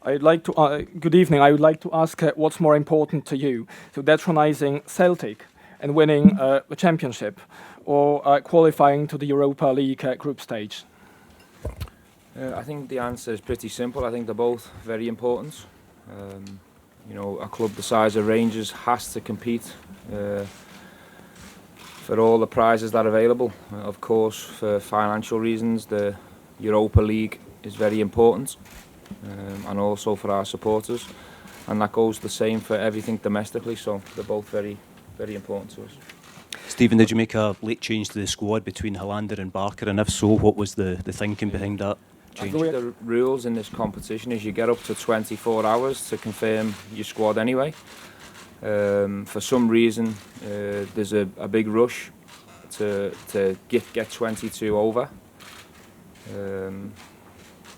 Good evening. I would like to ask what's more important to you, so detronising Celtic and winning the championship, or qualifying to the Europa League group stage? I think the answer is pretty simple. I think they're both very important. A club the size of Rangers has to compete for all the prizes that are available. Of course, for financial reasons, the Europa League is very important, and also for our supporters. And that goes the same for everything domestically, so they're both very, very important to us. Stephen, did you make a late change to the squad between Hollander and Barker, and if so, what was the thinking behind that change? I think the rules in this competition is you get up to 24 hours to confirm your squad anyway. For some reason, there's a big rush to get 22 over.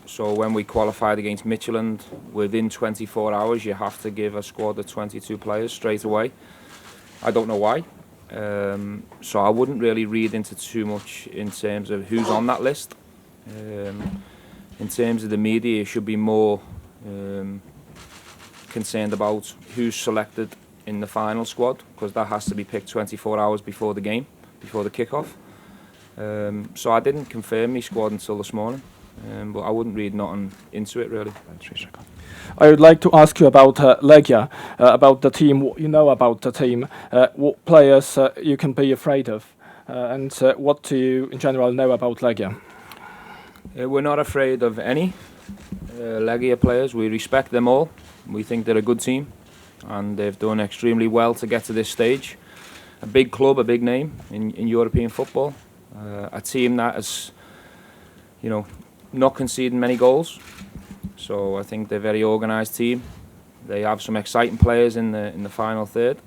So when we qualified against Midtjylland, within 24 hours you have to give a squad of 22 players straight away. I don't know why. So I wouldn't really read into too much in terms of who's on that list. In terms of the media, you should be more concerned about who's selected in the final squad, because that has to be picked 24 hours before the game, before the kick-off. So I didn't confirm my squad until this morning, but I wouldn't read nothing into it really. I would like to ask you about Legia, about the team, what you know about the team, what players you can be afraid of, and what do you in general know about Legia? We're not afraid of any Legia players. We respect them all. We think they're a good team, and they've done extremely well to get to this stage. A big club, a big name in European football. A team that is, not conceding many goals. So I think they're a very organised team. They have some exciting players in the final third.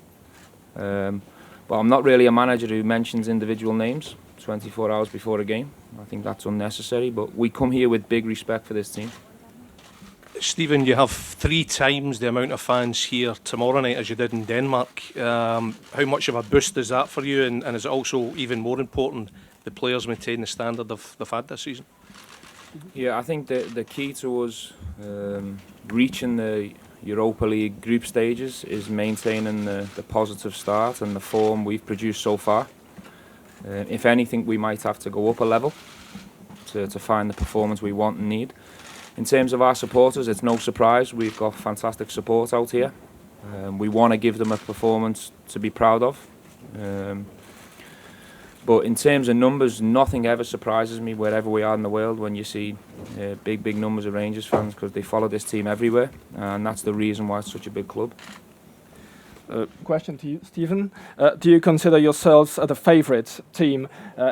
But I'm not really a manager who mentions individual names 24 hours before a game. I think that's unnecessary. But we come here with big respect for this team. Stephen, you have 3 times the amount of fans here tomorrow night as you did in Denmark. How much of a boost is that for you? And is it also even more important the players maintain the standard they've had this season? Yeah, I think the key to us reaching the Europa League group stages is maintaining the positive start and the form we've produced so far. If anything, we might have to go up a level to find the performance we want and need. In terms of our supporters, it's no surprise. We've got fantastic support out here. We want to give them a performance to be proud of. But in terms of numbers, nothing ever surprises me wherever we are in the world when you see big numbers of Rangers fans, because they follow this team everywhere, and that's the reason why it's such a big club. Question to you, Stephen. Do you consider yourselves the favourite team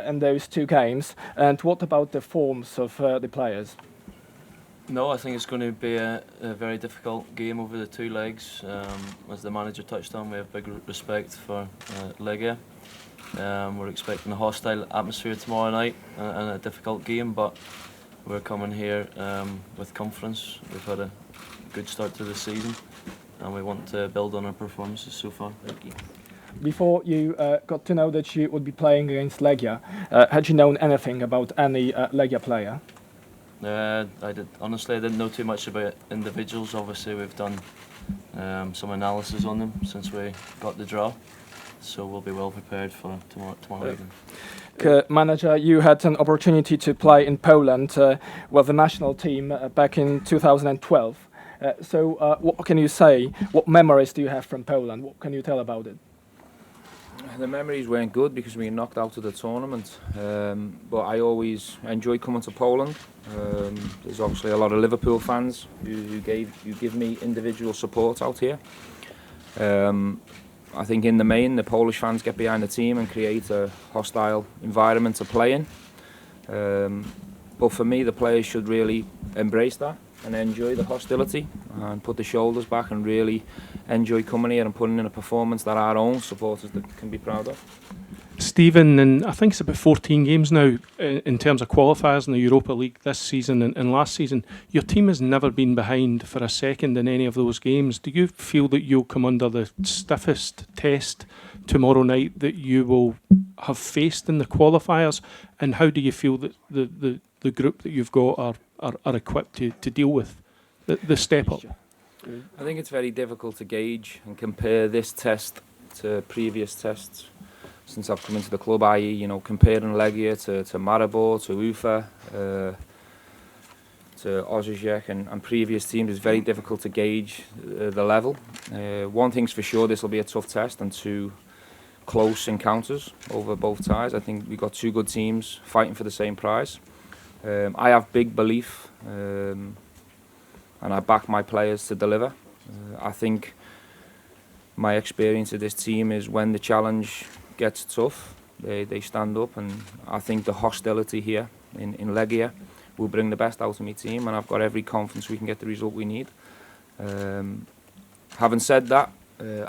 in those 2 games? And what about the forms of the players? No, I think it's going to be a very difficult game over the 2 legs. As the manager touched on, we have big respect for Legia. We're expecting a hostile atmosphere tomorrow night and a difficult game, but we're coming here with confidence. We've had a good start to the season, and we want to build on our performances so far. Thank you. Before you got to know that you would be playing against Legia, had you known anything about any Legia player? I didn't know too much about individuals. Obviously, we've done some analysis on them since we got the draw, so we'll be well prepared for tomorrow evening. Manager, you had an opportunity to play in Poland with the national team back in 2012. So what can you say? What memories do you have from Poland? What can you tell about it? The memories weren't good because we were knocked out of the tournament, but I always enjoy coming to Poland. There's obviously a lot of Liverpool fans who give me individual support out here. I think in the main, the Polish fans get behind the team and create a hostile environment to play in. But for me, the players should really embrace that and enjoy the hostility and put the shoulders back and really enjoy coming here and putting in a performance that our own supporters can be proud of. Stephen, and I think it's about 14 games now in terms of qualifiers in the Europa League this season and last season. Your team has never been behind for a second in any of those games. Do you feel that you'll come under the stiffest test tomorrow night that you will have faced in the qualifiers? And how do you feel that the group that you've got are equipped to deal with the step up? I think it's very difficult to gauge and compare this test to previous tests since I've come into the club, i.e., you know, comparing Legia to Maribor, to Ufa, to Osijek and previous teams is very difficult to gauge the level. One thing's for sure, this will be a tough test and two close encounters over both ties. I think we've got two good teams fighting for the same prize. I have big belief and I back my players to deliver. I think my experience of this team is when the challenge gets tough, they stand up, and I think the hostility here in Legia will bring the best out of my team, and I've got every confidence we can get the result we need. Having said that,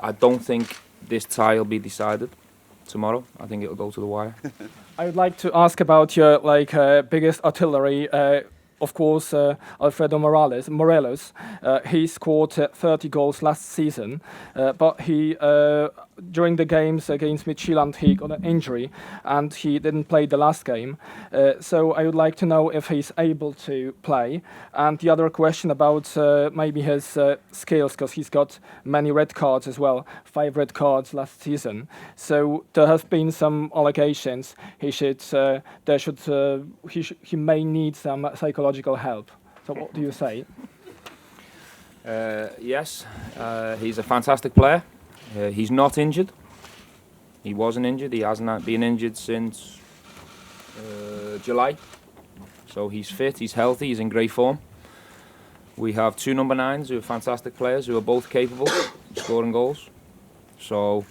I don't think this tie will be decided tomorrow. I think it'll go to the wire. I would like to ask about your biggest artillery. Of course, Alfredo Morelos. He scored 30 goals last season, but he during the games against Midtjylland he got an injury and he didn't play the last game. So I would like to know if he's able to play. And the other question about maybe his skills, because he's got many red cards as well, 5 red cards last season. So there have been some allegations he may need some psychological help. So what do you say? Yes, he's a fantastic player. He's not injured. He wasn't injured. He hasn't been injured since July. So he's fit, he's healthy, he's in great form. We have 2 number 9s who are fantastic players who are both capable of scoring goals. So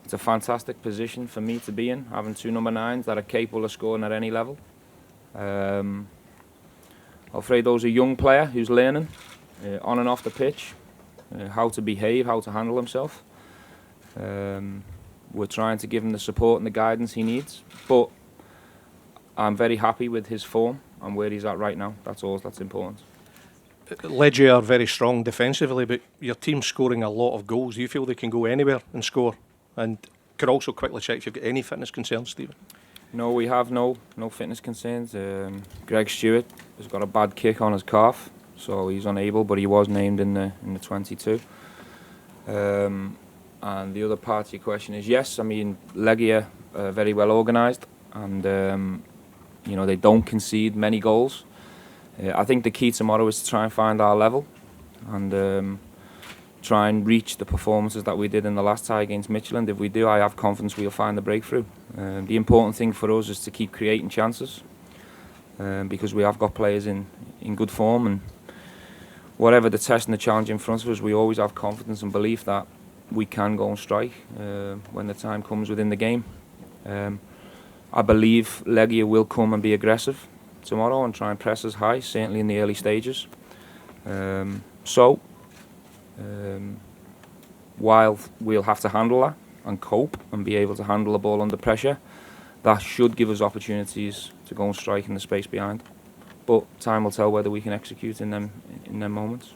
it's a fantastic position for me to be in, having 2 number 9s that are capable of scoring at any level. Alfredo's a young player who's learning on and off the pitch how to behave, how to handle himself. We're trying to give him the support and the guidance he needs, but I'm very happy with his form and where he's at right now. That's all that's important. Legia are very strong defensively, but your team's scoring a lot of goals. Do you feel they can go anywhere and score? And could also quickly check if you've got any fitness concerns, Stephen. No, we have no fitness concerns. Greg Stewart has got a bad kick on his calf, so he's unable, but he was named in the 22. And the other part of your question is yes. I mean, Legia are very well organised, and you know, they don't concede many goals. I think the key tomorrow is to try and find our level, and try and reach the performances that we did in the last tie against Midtjylland. If we do, I have confidence we'll find the breakthrough. The important thing for us is to keep creating chances, because we have got players in good form, and whatever the test and the challenge in front of us, we always have confidence and belief that we can go and strike when the time comes within the game. I believe Legia will come and be aggressive tomorrow and try and press us high, certainly in the early stages. While we'll have to handle that and cope and be able to handle the ball under pressure, that should give us opportunities to go and strike in the space behind. But time will tell whether we can execute in them moments.